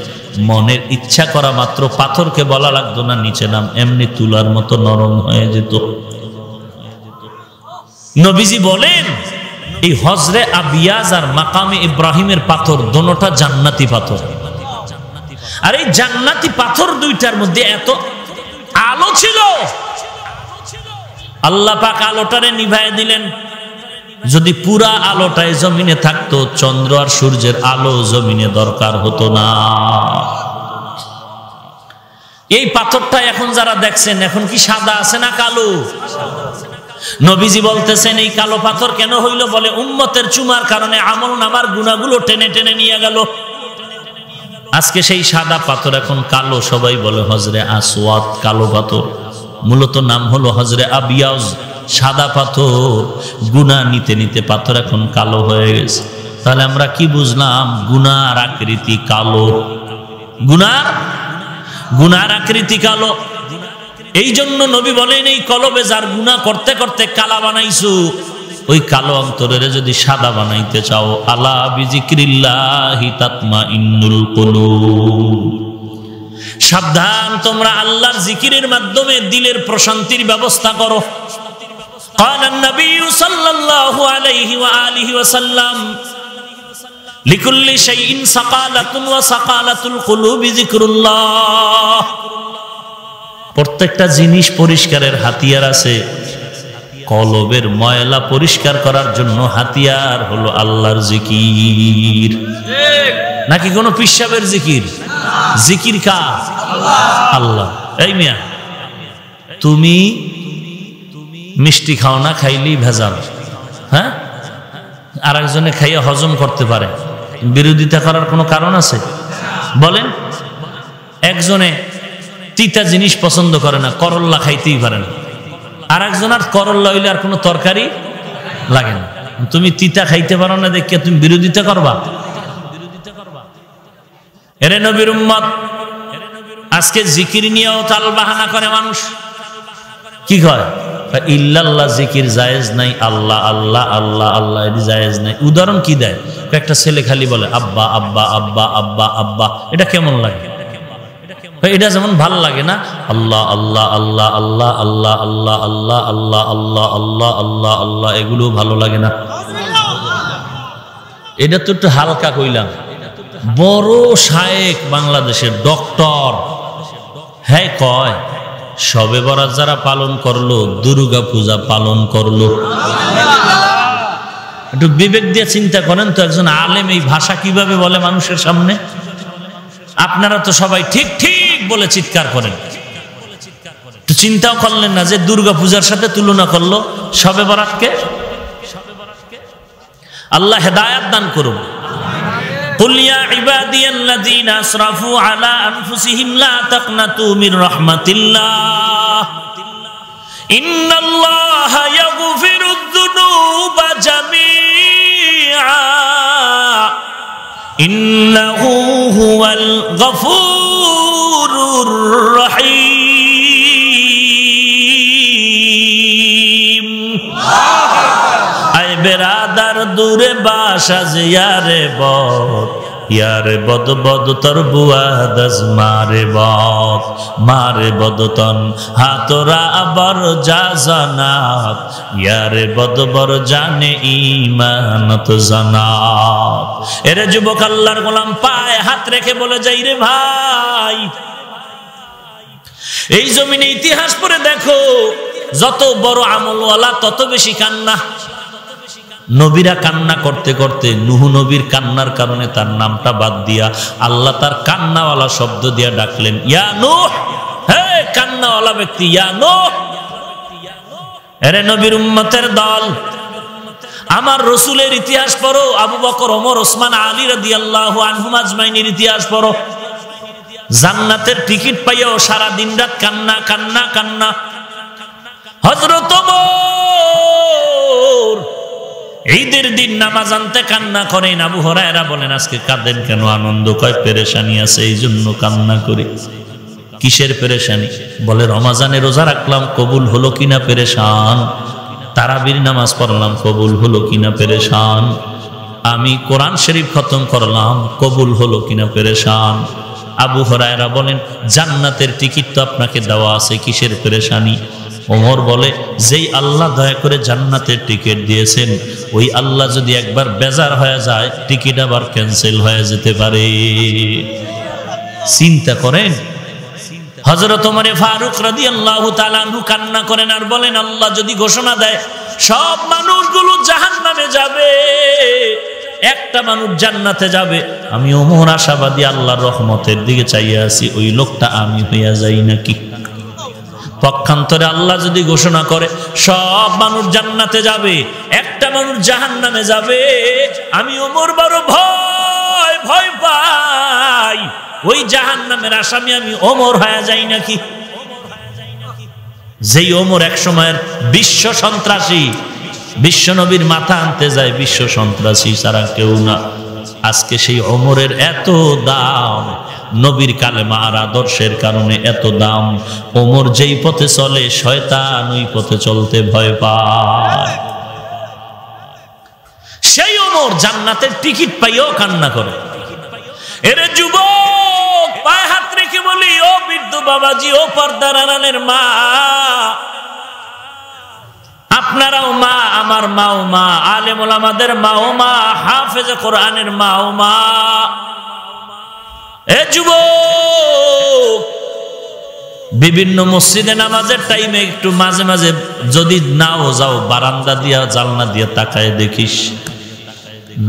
মনের ইচ্ছা করা মাত্র পাথরকে বলা লাগতো না নিচে নাম, এমনি তুলার মতো নরম হয়ে যেত। নবীজি বলেন এই হজরে আবিয়াজ আর মাকামে ইব্রাহিমের পাথর দোনোটা জান্নাতি পাথর। আর এই জান্নাতি পাথর দুইটার মধ্যে এত আলো ছিল, আল্লাহ পাক আলোটারে নিভায় দিলেন। যদি পুরা আলোটাই জমিনে থাকতো, চন্দ্র আর সূর্যের আলো জমিনে দরকার হতো না। এই পাথরটা এখন যারা দেখছেন, এখন কি সাদা আছে না কালো? নবীজি বলতেছেন এই কালো পাথর কেন হইল? বলে উম্মতের চুমার কারণে আমল নামার গুনাহগুলো টেনে টেনে নিয়ে গেল। আজকে সেই সাদা পাথর এখন কালো, সবাই বলে হজরে আসওয়াদ, কালো পাথর। মূলত নাম হলো হজরে আবিয়াজ, সাদা পাথর। গুনাহ নিতে নিতে পাথর এখন কালো হয়ে গেছে। তাহলে আমরা কি বুঝলাম? গুনার আকৃতি কালো, গুনার আকৃতি কালো। এই জন্য নবী বলেন এই কলবে যার গুনাহ করতে করতে কালা বানাইছো, ওই কালো অন্তরের যদি সাদা বানাইতে চাও, আলা বিজিক্রিল্লাহি তাতমাইন্নুল কুলুব, সাবধান তোমরা আল্লাহর জিকিরের মাধ্যমে দিলের প্রশান্তির ব্যবস্থা করো। قال النبي صلى الله عليه وآله وسلم لكل شيء سقالة وسقالة القلوب ذكر الله। প্রত্যেকটা জিনিস পরিষ্কারের হাতিয়ার আছে, কলবের ময়লা পরিষ্কার করার জন্য হাতিয়ার হলো আল্লাহর জিকির। নাকি কোনো পিশাবের জিকির? জিকির কার? আল্লাহ। এই মিয়া, তুমি মিষ্টি খাও না, খাইলেই ভেজাল। হ্যাঁ, আর একজনে খাইয়ে হজম করতে পারে, বিরোধিতা করার কোনো কারণ আছে? বলেন। একজনে তিতা জিনিস পছন্দ করে না, করল্লা খাইতেই পারে না, আর একজন আর করল্লা হইলে আর কোনো তরকারি লাগে না। তুমি তিতা খাইতে পারো না দেখে তুমি বিরোধিতা করবা? এরে নবীর উম্মত, আজকে জিকির নিয়েও তাল বাহানা করে মানুষ। কি কয়? ইল্লাল্লাহ জিকির জায়েজ নাই, আল্লাহ আল্লাহ আল্লাহ আল্লাহ এটি জায়েজ নাই। উদাহরণ কি দেয়? একটা ছেলে খালি বলে আব্বা আব্বা আব্বা আব্বা আব্বা, এটা কেমন লাগে? এটা যেমন ভাল লাগে না, আল্লাহ আল্লাহ আল্লাহ আল্লাহ আল্লাহ আল্লাহ আল্লাহ আল্লাহ আল্লাহ আল্লাহ আল্লাহ আল্লাহ, এগুলো ভালো লাগে না। এটা তো একটু হালকা কইলাম। বড় শায়েখ বাংলাদেশের ডক্টর, হ্যাঁ কয় শবে বরাত যারা পালন করলো দুর্গা পূজা পালন করলো। একটু বিবেক দিয়ে চিন্তা করেন তো, একজন আলেম এই ভাষা কিভাবে বলে মানুষের সামনে? আপনারা তো সবাই ঠিক ঠিক বলে চিৎকার করেন, একটু চিন্তাও করলেন না যে দুর্গা পূজার সাথে তুলনা করলো শবে বরাতকে। আল্লাহ হেদায়াত দান করুন। قل يا عبادي الذين اسرفوا على انفسهم لا تقنطوا من رحمة الله ان الله يغفر الذنوب جميعا انه هو الغفور الرحيم আয় বেরাদার দূরে বাসা যে ইয়ারে বদ বদ তোর বুয়াদাস মারে বদতন হাতরা আবার যা জানাত ইয়ারে বদ বর জানে ঈমানত জানাত। এরে যুবক, আল্লাহর গোলাম পায়ে হাত রেখে বলে যাই রে ভাই, এই জমিনে ইতিহাস পড়ে দেখো, যত বড় আমলওয়ালা তত বেশি কান্না। নবীরা কান্না করতে করতে নূহ নবীর কান্নার কারণে তার নামটা বাদ দিয়া আল্লাহ তার কান্নাওয়ালা শব্দ দিয়া ডাকলেন, ইয়া নূহ, হে কান্নাওয়ালা ব্যক্তি, ইয়া নূহ। এরে নবীর উম্মতের দল, আমার রসুলের ইতিহাস পড়ো, আবু বকর, ওমর, ওসমান, আলী রাদিয়াল্লাহু আনহুম আজমাইনের ইতিহাস পড়ো। জান্নাতের টিকিট পাইয়াও সারা দিন রাত কান্না কান্না কান্না। হযরত ওমর ঈদের দিন নামাজ আনতে কান্না করেন। আবু হুরায়রা বলেন, আজকে কাঁদেন কেন? আনন্দ কয় পেরেশানি আছে, এই জন্য কান্না করি। কিসের পেরেশানি? বলে রমাজানে রোজা রাখলাম, কবুল হলো কিনা পেরেশান। তারাবির নামাজ পড়লাম, কবুল হলো কিনা পেরেশান। আমি কোরআন শরীফ খতম করলাম, কবুল হলো কিনা পেরেশান। আবু হুরায়রা বলেন, জান্নাতের টিকিট তো আপনাকে দেওয়া আছে, কিসের পেরেশানি? ওমর বলে, যেই আল্লাহ দয়া করে জান্নাতের টিকিট দিয়েছেন, ওই আল্লাহ যদি একবার বেজার হয়ে যায়, টিকিট আবার ক্যান্সেল হয়ে যেতে পারে। চিন্তা করেন। হযরত ওমর ফারুক রাদিয়াল্লাহু তাআলা আনহু কান্না করেন আর বলেন, আল্লাহ যদি ঘোষণা দেয় সব মানুষগুলো জাহান্নামে যাবে, একটা মানুষ জান্নাতে যাবে, আমি ওমর আশাবাদী, আল্লাহর রহমতের দিকে চাইয়া আছি, ওই লোকটা আমি হইয়া যাই নাকি। পক্ষান্তরে আল্লাহ যদি ঘোষণা করে সব মানুষ জান্নাতে যাবে, একটা মানুষ জাহান্নামে যাবে, আমি ওমর বড় ভয় ভয় পাই, ওই জাহান্নামের আসামি আমি ওমর হয়ে যাই নাকি। যেই ওমর এক সময়ের বিশ্ব সন্ত্রাসী, বিশ্ব নবীর মাথা আনতে যায় বিশ্ব সন্ত্রাসী ছাড়া কেউ না, আজকে সেই ওমরের এত দাম, নবীর কালেমা আর আদর্শের কারণে এত দাম। ওমর যেই পথে চলে, শয়তান ওই পথে চলতে ভয় পায়। সেই ওমর জান্নাতের টিকিট পাইও কান্না করে। এরে যুবক, পায়ে হাত রেখে বলি, ও বৃদ্ধ বাবাজি, ও পর্দার আড়ালের মা, আপনারাও মা, আমার মাও মা, আলেম ওলামাদের মাও মা, হাফেজে কোরআনের মাও মা। এ যুবক, বিভিন্ন মসজিদে নামাজের টাইমে একটু মাঝে মাঝে যদি নাও যাও, বারান্দা দিয়া জালনা দিয়া তাকায় দেখিস,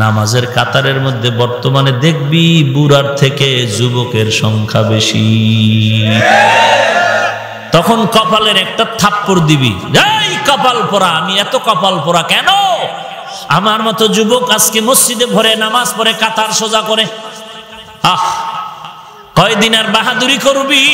নামাজের কাতারের মধ্যে বর্তমানে দেখবি বুড়ার থেকে যুবকের সংখ্যা বেশি। তখন কপালের একটা থাপ্পড় দিবি, এই কপাল পোড়া, আমি এত কপাল পোড়া কেন? আমার মতো যুবক আজকে মসজিদে ভরে নামাজ পড়ে কাতার সোজা করে, আহ কয়দিন আর বাহাদুরি করবি?